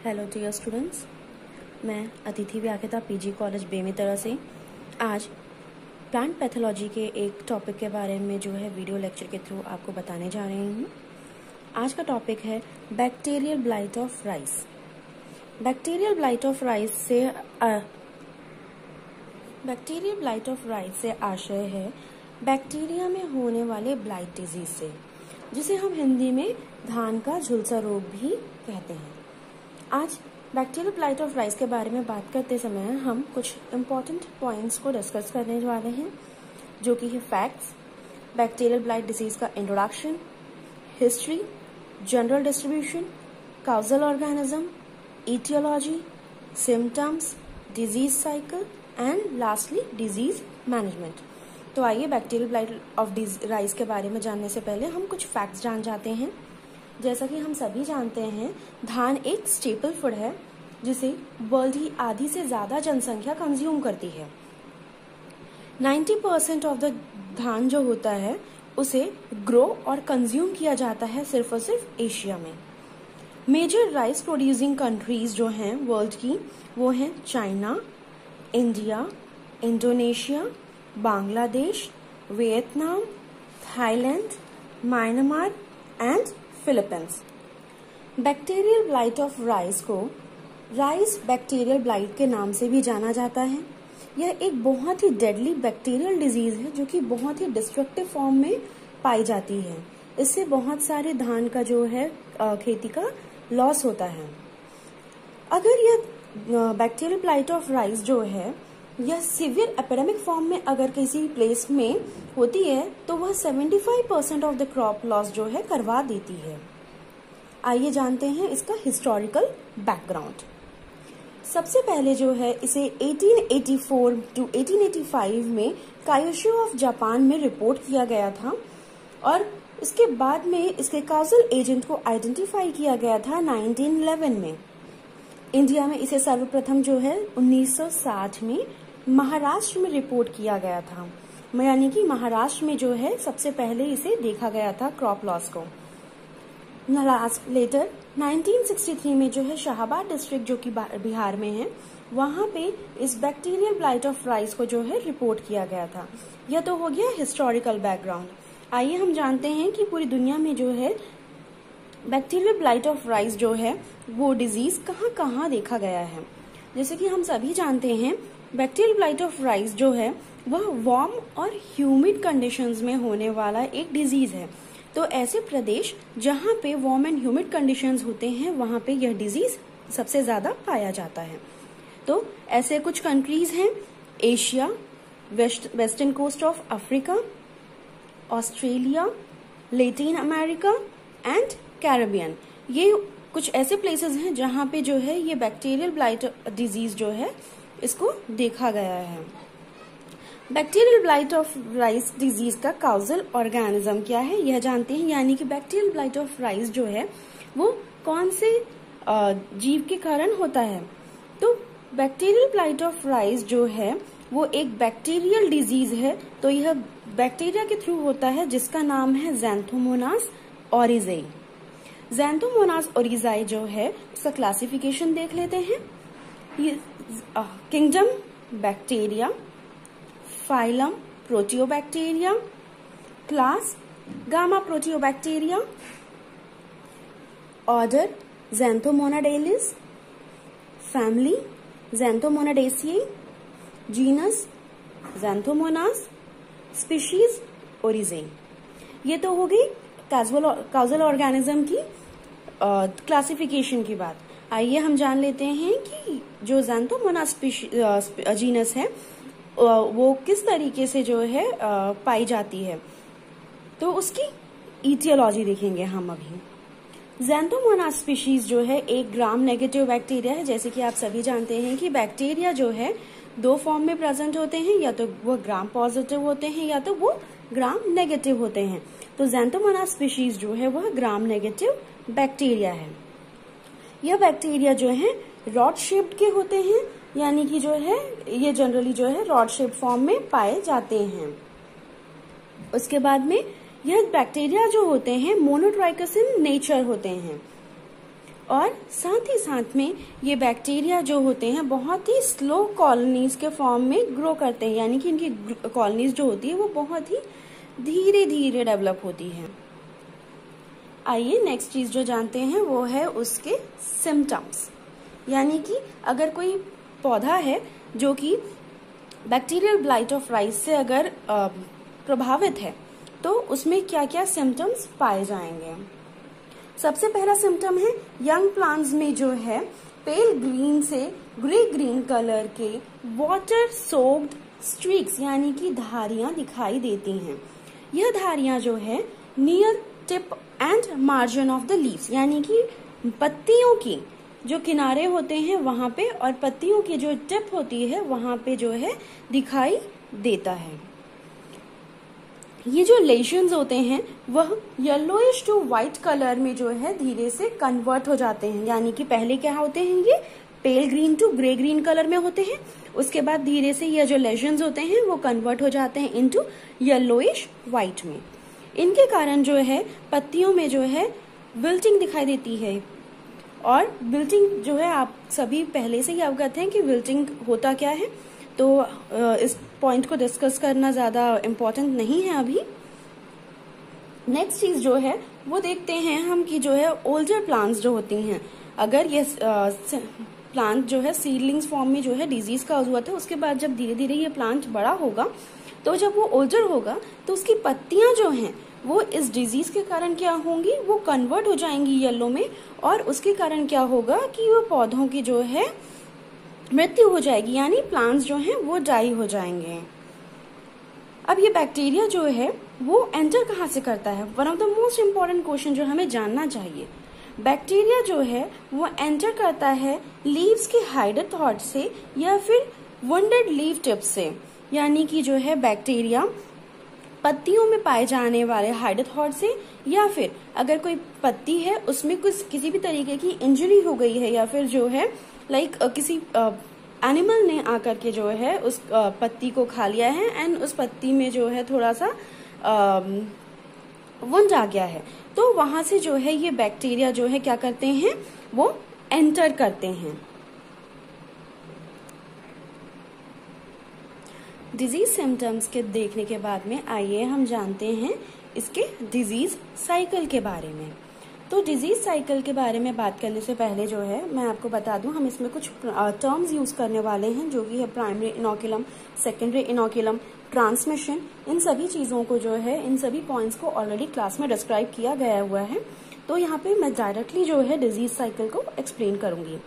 Hello dear students, मैं अतिथि व्याख्याता पीजी कॉलेज बेमेतरा से आज प्लांट पैथोलॉजी के एक टॉपिक के बारे में जो है वीडियो लेक्चर के थ्रू आपको बताने जा रही हूँ। आज का टॉपिक है bacterial blight of rice. Bacterial blight of rice से आशय है बैक्टीरिया में होने वाले ब्लाइट डिजीज से, जिसे हम हिंदी में धान का झुलसा रोग भी कहते हैं। आज बैक्टीरियल ब्लाइट ऑफ राइस के बारे में बात करते समय हम कुछ इम्पोर्टेंट पॉइंट्स को डिस्कस करने वाले हैं, जो कि है फैक्ट्स, बैक्टीरियल ब्लाइट डिजीज का introduction, history, general distribution, causal organism, etiology, symptoms, disease cycle and lastly disease management. तो आइए बैक्टीरियल ब्लाइट ऑफ राइस के बारे में जानने से पहले हम कुछ फैक्ट्स जान जाते हैं। जैसा कि हम सभी जानते हैं, धान एक स्टेपल फूड है जिसे वर्ल्ड की आधी से ज्यादा जनसंख्या कंज्यूम करती है। 90% ऑफ द धान जो होता है उसे ग्रो और कंज्यूम किया जाता है सिर्फ और सिर्फ एशिया में। मेजर राइस प्रोड्यूसिंग कंट्रीज जो हैं वर्ल्ड की, वो हैं China, India, Indonesia, Bangladesh, Vietnam, Thailand, Myanmar and Philippines. Bacterial blight of rice को राइस बैक्टीरियल ब्लाइट के नाम से भी जाना जाता है। यह एक बहुत ही डेडली बैक्टीरियल डिजीज है जो कि बहुत ही डिस्ट्रक्टिव फॉर्म में पाई जाती है। इससे बहुत सारे धान का जो है खेती का लॉस होता है। अगर यह बैक्टीरियल ब्लाइट ऑफ राइस जो है यह सीवियर एपिडेमिक फॉर्म में अगर किसी प्लेस में होती है तो वह 75% ऑफ द क्रॉप लॉस जो है करवा देती है। आइए जानते हैं इसका हिस्टोरिकल बैकग्राउंड। सबसे पहले जो है इसे 1884 टू 1885 में कायोशो ऑफ जापान में रिपोर्ट किया गया था और इसके बाद में इसके काउजल एजेंट को आइडेंटिफाई किया गया था 1911 में। इंडिया में इसे सर्वप्रथम जो है 1960 में महाराष्ट्र में रिपोर्ट किया गया था, यानी कि महाराष्ट्र में जो है सबसे पहले इसे देखा गया था क्रॉप लॉस को। लेटर 1963 में जो है शाहाबाद डिस्ट्रिक्ट जो कि बिहार में है, वहां पे इस बैक्टीरियल ब्लाइट ऑफ राइस को जो है रिपोर्ट किया गया था। यह तो हो गया हिस्टोरिकल बैकग्राउंड। आइए हम जानते हैं कि पूरी दुनिया में जो है बैक्टीरियल ब्लाइट ऑफ राइस जो है वो डिजीज कहाँ कहाँ देखा गया है। जैसे कि हम सभी जानते हैं बैक्टीरियल ब्लाइट ऑफ राइस जो है वह वार्म और ह्यूमिड कंडीशंस में होने वाला एक डिजीज है। तो ऐसे प्रदेश जहाँ पे वार्म एंड ह्यूमिड कंडीशंस होते हैं वहाँ पे यह डिजीज सबसे ज्यादा पाया जाता है। तो ऐसे कुछ कंट्रीज हैं Asia, western coast of Africa, Australia, Latin America and Caribbean. ये कुछ ऐसे प्लेसेस हैं जहाँ पे जो है ये बैक्टीरियल ब्लाइट डिजीज जो है इसको देखा गया है। Bacterial blight of rice disease का काउजल ऑर्गेनिज्म क्या है यह जानते हैं, यानी कि बैक्टीरियल ब्लाइट ऑफ राइस जो है वो कौन से जीव के कारण होता है। तो बैक्टीरियल ब्लाइट ऑफ राइस जो है वो एक बैक्टीरियल डिजीज है। तो यह बैक्टीरिया के थ्रू होता है जिसका नाम है ज़ैंथोमोनास ओरिज़ाई। ज़ैंथोमोनास ओरिज़ाई जो है उसका क्लासिफिकेशन देख लेते हैं। ये kingdom bacteria, phylum proteobacteria, class gamma proteobacteria, order xanthomonadales, family xanthomonadaceae, genus xanthomonas, species oryzae. ये तो हो गई काउजल ऑर्गेनिज्म की क्लासिफिकेशन की बात। आइए हम जान लेते हैं कि जो ज़ैंथोमोनास जीनस है वो किस तरीके से जो है पाई जाती है। तो उसकी ईटियोलॉजी देखेंगे हम अभी। ज़ैंथोमोनास स्पीशीज जो है एक ग्राम नेगेटिव बैक्टीरिया है। जैसे कि आप सभी जानते हैं कि बैक्टीरिया जो है दो फॉर्म में प्रेजेंट होते हैं, या तो वो ग्राम पॉजिटिव होते हैं या तो वो ग्राम नेगेटिव होते हैं। तो ज़ैंथोमोनास स्पीशीज जो है वह ग्राम नेगेटिव बैक्टीरिया है। यह बैक्टीरिया जो है रॉड शेप्ड के होते हैं, यानी कि जो है ये जनरली जो है रॉड शेप फॉर्म में पाए जाते हैं। उसके बाद में यह बैक्टीरिया जो होते हैं मोनोट्राइकस इन नेचर होते हैं और साथ ही साथ में ये बैक्टीरिया जो होते हैं बहुत ही स्लो कॉलोनीज के फॉर्म में ग्रो करते हैं, यानी कि इनकी कॉलोनीज जो होती है वो बहुत ही धीरे धीरे डेवलप होती है। आइए नेक्स्ट चीज जो जानते हैं वो है उसके सिम्टम्स, यानी कि अगर कोई पौधा है जो कि बैक्टीरियल ब्लाइट ऑफ राइस से अगर प्रभावित है तो उसमें क्या क्या सिम्टम्स पाए जाएंगे। सबसे पहला सिम्टम है यंग प्लांट्स में जो है पेल ग्रीन से ग्रे ग्रीन कलर के वाटर सोक्ड स्ट्रीक्स यानी कि धारियां दिखाई देती हैं। यह धारियां जो है near tip and margin of the leaves, यानी कि पत्तियों की जो किनारे होते हैं वहां पे और पत्तियों की जो टिप होती है वहां पे जो है दिखाई देता है। ये जो लेशंस होते हैं वह येलोइश टू व्हाइट कलर में जो है धीरे से कन्वर्ट हो जाते हैं, यानी कि पहले क्या होते हैं ये pale green to grey green colour में होते हैं, उसके बाद धीरे से ये जो लेशंस होते हैं वो कन्वर्ट हो जाते हैं इनटू येलोइश व्हाइट में। इनके कारण जो है पत्तियों में जो है विल्टिंग दिखाई देती है। और विल्टिंग जो है आप सभी पहले से ही अवगत हैं कि विल्टिंग होता क्या है, तो इस पॉइंट को डिस्कस करना ज्यादा इम्पोर्टेंट नहीं है अभी। नेक्स्ट चीज जो है वो देखते हैं हम कि जो है ओल्डर प्लांट्स जो होती हैं, अगर ये प्लांट जो है सीडलिंग्स फॉर्म में जो है डिजीज का हुआ था, उसके बाद जब धीरे धीरे ये प्लांट बड़ा होगा तो जब वो ओल्डर होगा तो उसकी पत्तियां जो हैं वो इस डिजीज के कारण क्या होंगी, वो कन्वर्ट हो जाएंगी येलो में, और उसके कारण क्या होगा कि वो पौधों की जो है मृत्यु हो जाएगी, यानी प्लांट्स जो हैं वो डाई हो जाएंगे। अब ये बैक्टीरिया जो है वो एंटर कहाँ से करता है, one of the most important question जो हमें जानना चाहिए। बैक्टीरिया जो है वो एंटर करता है लीव्स के हाइडेड थॉट से या फिर वुंडेड लीव टिप से, यानी कि जो है बैक्टीरिया पत्तियों में पाए जाने वाले हाइडेथॉट से, या फिर अगर कोई पत्ती है उसमें कुछ किसी भी तरीके की इंजरी हो गई है या फिर जो है किसी एनिमल ने आकर के जो है उस पत्ती को खा लिया है एंड उस पत्ती में जो है थोड़ा सा वुंड आ गया है, तो वहां से जो है ये बैक्टीरिया जो है क्या करते हैं वो एंटर करते हैं। डिजीज सिम्टम्स के देखने के बाद में आइए हम जानते हैं इसके डिजीज साइकिल के बारे में। तो डिजीज साइकिल के बारे में बात करने से पहले जो है मैं आपको बता दूं, हम इसमें कुछ टर्म्स यूज करने वाले हैं जो कि है primary inoculum, secondary inoculum, transmission. इन सभी चीजों को जो है, इन सभी पॉइंट्स को ऑलरेडी क्लास में डिस्क्राइब किया गया हुआ है, तो यहाँ पे मैं डायरेक्टली जो है डिजीज साइकिल को एक्सप्लेन करूंगी।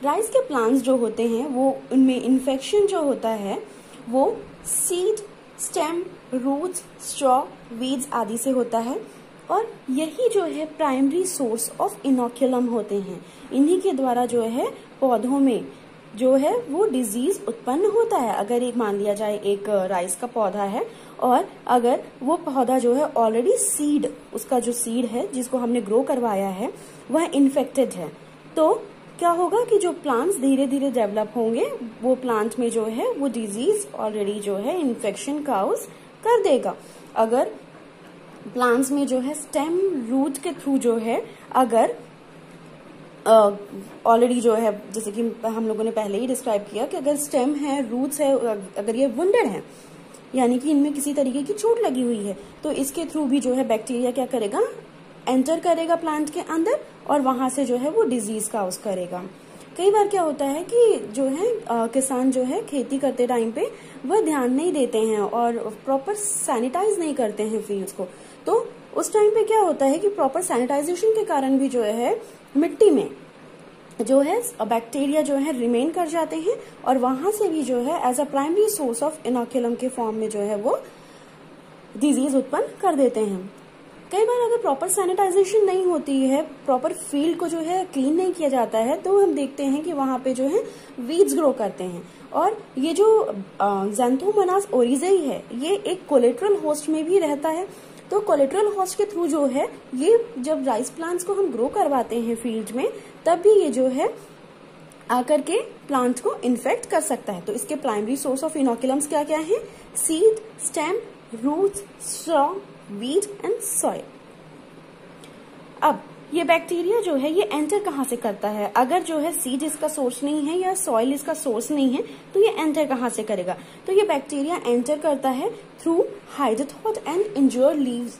राइस के प्लांट्स जो होते हैं वो उनमें इन्फेक्शन जो होता है वो seed, stem, roots, straw, weeds आदि से होता है, और यही जो है प्राइमरी सोर्स ऑफ इनोकुलम होते हैं। इन्हीं के द्वारा जो है पौधों में जो है वो डिजीज उत्पन्न होता है। अगर एक मान लिया जाए एक राइस का पौधा है और अगर वो पौधा जो है ऑलरेडी सीड, उसका जो सीड है जिसको हमने ग्रो करवाया है वह इन्फेक्टेड है, तो क्या होगा कि जो प्लांट्स धीरे धीरे डेवलप होंगे वो प्लांट में जो है वो डिजीज ऑलरेडी जो है इन्फेक्शन काउज कर देगा। अगर प्लांट्स में जो है स्टेम, रूट के थ्रू जो है अगर ऑलरेडी जो है, जैसे कि हम लोगों ने पहले ही डिस्क्राइब किया कि अगर स्टेम है, रूट्स है, अगर ये वुंडेड है यानी कि इनमें किसी तरीके की चोट लगी हुई है, तो इसके थ्रू भी जो है बैक्टीरिया क्या करेगा, एंटर करेगा प्लांट के अंदर और वहां से जो है वो डिजीज काउज करेगा। कई बार क्या होता है कि जो है किसान जो है खेती करते टाइम पे वह ध्यान नहीं देते हैं और प्रॉपर सैनिटाइज नहीं करते हैं फील्ड्स को, तो उस टाइम पे क्या होता है कि प्रॉपर सैनिटाइजेशन के कारण भी जो है मिट्टी में जो है बैक्टीरिया जो है रिमेन कर जाते हैं और वहां से भी जो है as a primary source of inoculum के फॉर्म में जो है वो डिजीज उत्पन्न कर देते हैं। कई बार अगर प्रॉपर सैनिटाइजेशन नहीं होती है, प्रॉपर फील्ड को जो है क्लीन नहीं किया जाता है, तो हम देखते हैं कि वहां पे जो है वीड्स ग्रो करते हैं। और ये जो ज़ैंथोमोनास ओरिजेई है ये एक कोलेट्रल होस्ट में भी रहता है, तो कोलेट्रल होस्ट के थ्रू जो है ये जब राइस प्लांट्स को हम ग्रो करवाते हैं फील्ड में, तब भी ये जो है आकर के प्लांट को इन्फेक्ट कर सकता है। तो इसके प्राइमरी सोर्स ऑफ इनोकुलम्स क्या क्या है, seed, stem, roots, straw, weed and soil. अब ये बैक्टीरिया जो है ये एंटर कहाँ से करता है? अगर जो है सीड इसका सोर्स नहीं है या सॉइल इसका सोर्स नहीं है तो ये एंटर कहाँ से करेगा? तो ये बैक्टीरिया एंटर करता है थ्रू हाइड्रोथॉट and injured leaves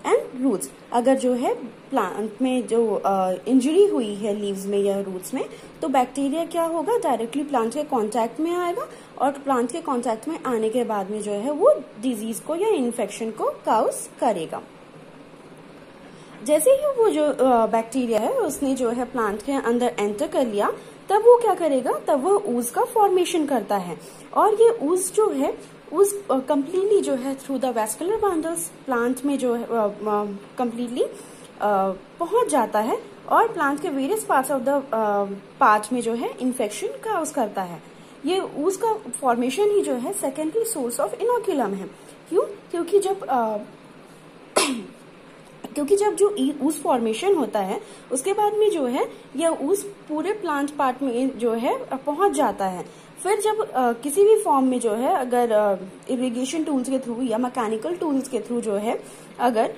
and roots. अगर जो है प्लांट में जो इंजरी हुई है लीव्स में या रूट्स में, तो बैक्टीरिया क्या होगा, डायरेक्टली प्लांट के कांटेक्ट में आएगा और प्लांट के कांटेक्ट में आने के बाद में जो है वो डिजीज को या इन्फेक्शन को काउज करेगा। जैसे ही वो जो बैक्टीरिया है उसने जो है प्लांट के अंदर एंटर कर लिया, तब वो क्या करेगा, तब वो ऊज का फॉर्मेशन करता है। और ये ऊज जो है उस कंप्लीटली जो है through the vascular bundles plant में जो है कंप्लीटली पहुंच जाता है और प्लांट के various parts of the part में जो है इन्फेक्शन काउज करता है। ये ऊज का फॉर्मेशन ही जो है सेकेंडरी सोर्स ऑफ इनोक्यूलम है। क्यों? क्योंकि जब जो ऊज फॉर्मेशन होता है उसके बाद में जो है यह ऊज पूरे प्लांट पार्ट में जो है पहुंच जाता है। फिर जब किसी भी फॉर्म में जो है अगर इरिगेशन टूल्स के थ्रू या मैकेनिकल टूल्स के थ्रू जो है अगर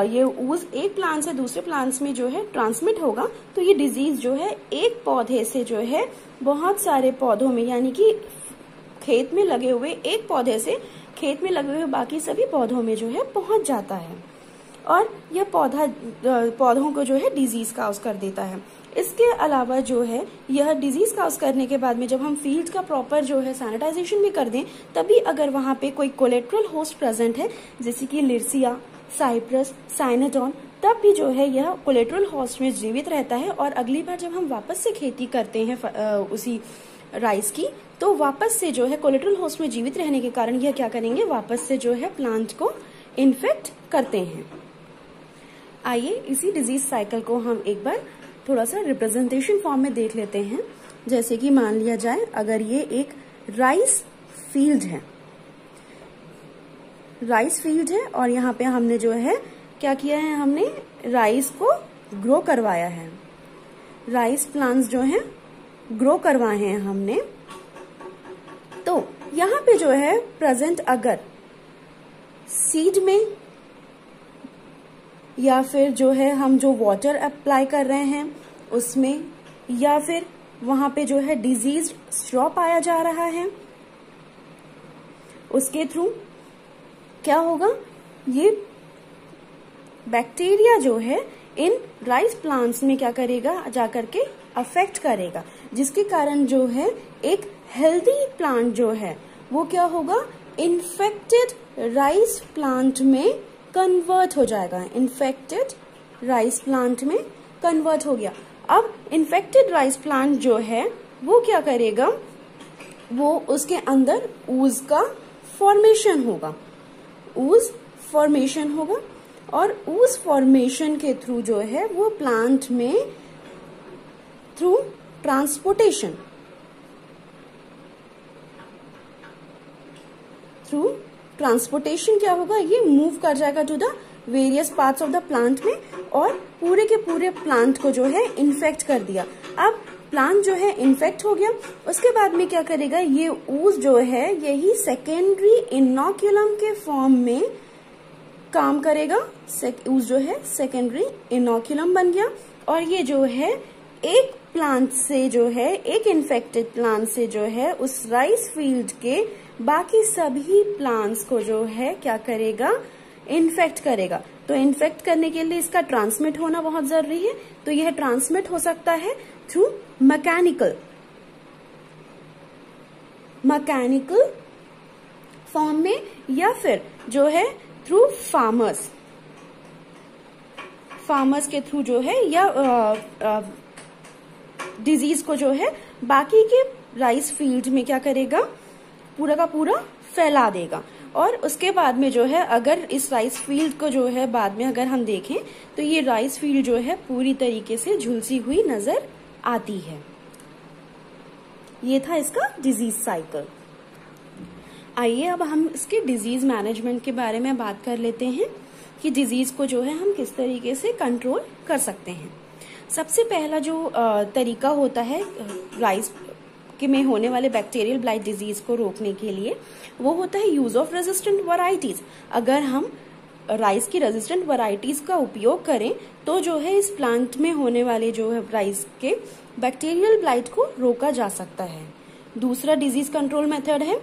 ये ऊज एक प्लांट से दूसरे प्लांट्स में जो है ट्रांसमिट होगा, तो ये डिजीज जो है एक पौधे से जो है बहुत सारे पौधों में, यानी कि खेत में लगे हुए एक पौधे से खेत में लगे हुए बाकी सभी पौधों में जो है पहुंच जाता है और यह पौधों को जो है डिजीज काउज कर देता है। इसके अलावा जो है यह डिजीज काउज करने के बाद में जब हम फील्ड का प्रॉपर जो है सैनिटाइजेशन भी कर दें, तभी अगर वहां पे कोई कोलेट्रल होस्ट प्रेजेंट है जैसे कि लिर्सिया, साइप्रस, साइनेडोन, तब भी जो है यह कोलेट्रल होस्ट में जीवित रहता है और अगली बार जब हम वापस से खेती करते हैं उसी राइस की, तो वापस से जो है कोलेट्रल होस्ट में जीवित रहने के कारण यह क्या करेंगे, वापस से जो है प्लांट को इन्फेक्ट करते हैं। आइए इसी डिजीज साइकिल को हम एक बार थोड़ा सा रिप्रेजेंटेशन फॉर्म में देख लेते हैं। जैसे कि मान लिया जाए अगर ये एक राइस फील्ड है और यहाँ पे हमने जो है क्या किया है, हमने राइस को ग्रो करवाया है, राइस प्लांट्स जो है ग्रो करवाए हैं हमने। तो यहाँ पे जो है प्रेजेंट अगर सीड में या फिर जो है हम जो वाटर अप्लाई कर रहे हैं उसमें या फिर वहां पे जो है डिजीज स्ट्रॉ पाया जा रहा है, उसके थ्रू क्या होगा, ये बैक्टीरिया जो है इन राइस प्लांट्स में क्या करेगा, जाकर के अफेक्ट करेगा, जिसके कारण जो है एक हेल्दी प्लांट जो है वो क्या होगा, इन्फेक्टेड राइस प्लांट में कन्वर्ट हो जाएगा। इन्फेक्टेड राइस प्लांट में कन्वर्ट हो गया। अब इन्फेक्टेड राइस प्लांट जो है वो क्या करेगा, वो उसके अंदर ऊज का फॉर्मेशन होगा, ऊज फॉर्मेशन होगा और ऊज फॉर्मेशन के थ्रू जो है वो प्लांट में थ्रू ट्रांसपोर्टेशन क्या होगा, ये मूव कर जाएगा to the various parts of the plant में और पूरे के पूरे प्लांट को जो है इन्फेक्ट कर दिया। अब प्लांट जो है इन्फेक्ट हो गया, उसके बाद में क्या करेगा, ये ऊज जो है यही सेकेंडरी इनोक्यूलम के फॉर्म में काम करेगा। ऊज जो है सेकेंडरी इनोक्यूलम बन गया और ये जो है एक प्लांट से जो है, एक इन्फेक्टेड प्लांट से जो है उस राइस फील्ड के बाकी सभी प्लांट्स को जो है क्या करेगा, इन्फेक्ट करेगा। तो इन्फेक्ट करने के लिए इसका ट्रांसमिट होना बहुत जरूरी है। तो यह ट्रांसमिट हो सकता है थ्रू मैकेनिकल फॉर्म में या फिर जो है थ्रू फार्मर्स के थ्रू जो है या डिजीज को जो है बाकी के राइस फील्ड में क्या करेगा, पूरा का पूरा फैला देगा। और उसके बाद में जो है अगर इस राइस फील्ड को जो है बाद में अगर हम देखें तो ये राइस फील्ड जो है पूरी तरीके से झुलसी हुई नजर आती है। ये था इसका डिजीज साइकिल। आइए अब हम इसके डिजीज मैनेजमेंट के बारे में बात कर लेते हैं कि डिजीज को जो है हम किस तरीके से कंट्रोल कर सकते हैं। सबसे पहला जो तरीका होता है राइस में होने वाले बैक्टीरियल ब्लाइट डिजीज को रोकने के लिए, वो होता है यूज ऑफ रेजिस्टेंट वैरायटीज। अगर हम राइस की रेजिस्टेंट वैरायटीज का उपयोग करें तो जो है इस प्लांट में होने वाले जो है राइस के बैक्टीरियल ब्लाइट को रोका जा सकता है। दूसरा डिजीज कंट्रोल मेथड है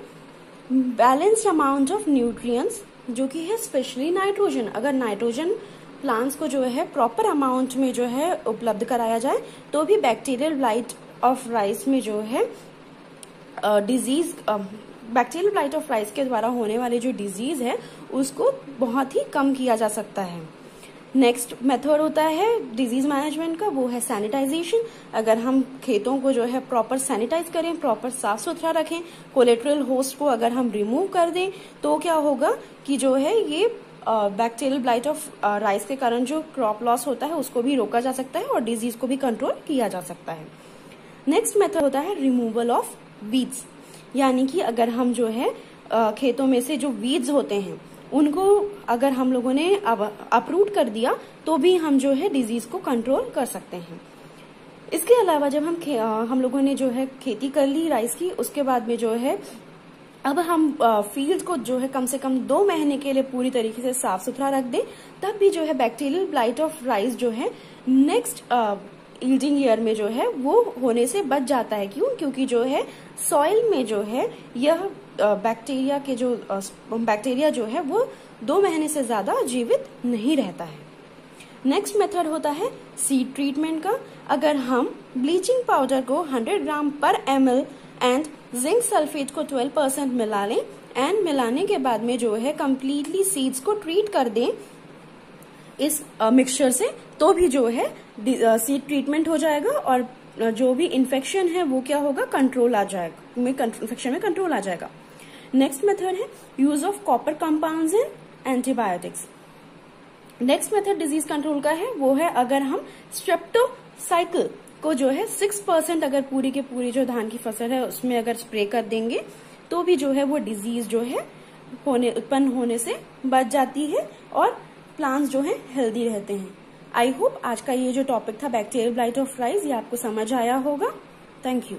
बैलेंस्ड अमाउंट ऑफ न्यूट्रिएंट्स, जो कि है स्पेशली नाइट्रोजन। अगर नाइट्रोजन प्लांट्स को जो है प्रॉपर अमाउंट में जो है उपलब्ध कराया जाए तो भी बैक्टीरियल ब्लाइट ऑफ राइस में जो है disease bacterial blight of rice के द्वारा होने वाले जो डिजीज है उसको बहुत ही कम किया जा सकता है। नेक्स्ट मेथड होता है डिजीज मैनेजमेंट का, वो है सैनिटाइजेशन। अगर हम खेतों को जो है प्रॉपर सैनिटाइज करें, प्रॉपर साफ सुथरा रखें, कोलेट्रल होस्ट को अगर हम रिमूव कर दें तो क्या होगा कि जो है ये बैक्टीरियल ब्लाइट ऑफ राइस के कारण जो क्रॉप लॉस होता है उसको भी रोका जा सकता है और डिजीज को भी कंट्रोल किया जा सकता है। नेक्स्ट मेथड होता है रिमूवल ऑफ वीड्स, यानी कि अगर हम जो है खेतों में से जो वीड्स होते हैं उनको अगर हम लोगों ने अपरूट कर दिया तो भी हम जो है डिजीज को कंट्रोल कर सकते हैं। इसके अलावा जब हम लोगों ने जो है खेती कर ली राइस की, उसके बाद में जो है अब हम फील्ड को जो है कम से कम 2 महीने के लिए पूरी तरीके से साफ सुथरा रख दें, तब भी जो है बैक्टीरियल ब्लाइट ऑफ राइस जो है नेक्स्ट यील्डिंग ईयर में जो है वो होने से बच जाता है। क्यों? क्योंकि जो है सॉइल में जो है यह बैक्टीरिया जो है वो 2 महीने से ज्यादा जीवित नहीं रहता है। नेक्स्ट मेथड होता है सीड ट्रीटमेंट का। अगर हम ब्लीचिंग पाउडर को 100 ग्राम पर ml एंड जिंक सल्फेट को 12% मिला लें एंड मिलाने के बाद में जो है कम्प्लीटली सीड्स को ट्रीट कर दें इस मिक्सचर से, तो भी जो है सीड ट्रीटमेंट हो जाएगा और जो भी इन्फेक्शन है वो क्या होगा, कंट्रोल आ जाएगा, इन्फेक्शन में कंट्रोल आ जाएगा। नेक्स्ट मेथड है use of copper compounds in antibiotics. Next method disease control का है वो है अगर हम स्ट्रेप्टोसाइक्लिन को जो है 6% अगर पूरी के पूरी जो धान की फसल है उसमें अगर स्प्रे कर देंगे तो भी जो है वो डिजीज जो है उत्पन्न होने से बच जाती है और प्लांट्स जो है हेल्दी रहते हैं। आई होप आज का ये जो टॉपिक था बैक्टीरियल ब्लाइट ऑफ राइस ये आपको समझ आया होगा। Thank you.